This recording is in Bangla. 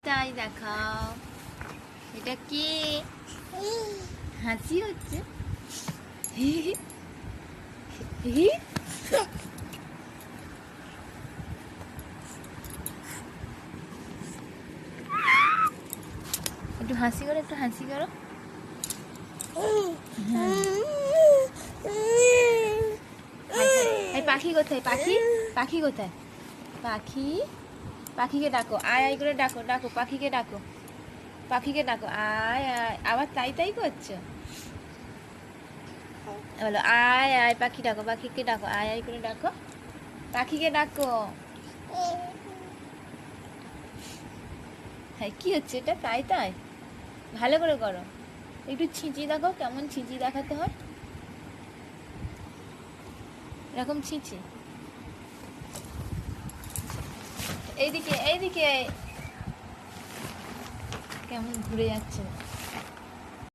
তাই দেখাও, এটা কি হাসি হচ্ছে? একটু হাসি করো, একটু হাসি করো। পাখি কোথায়? পাখি পাখি কোথায়? পাখি পাখিকে ডাকো, আয় আয় করে ডাকো, ডাকো পাখিকে ডাকো, পাখিকে ডাকো, আয় আয়। আবার তাই তাই করছো, বলো আয় আয়। পাখি ডাকো, পাখিকে ডাকো, আয় আয় করে ডাকো, পাখিকে ডাকো। হ্যাঁ, কি হচ্ছে এটা? তাই তাই, ভালো করে করো। একটু ছিঁচি দেখো, কেমন ছিঁচি দেখাতে হয়, এরকম ছিঁচি। এইদিকে এইদিকে, কেমন ঘুরে যাচ্ছে।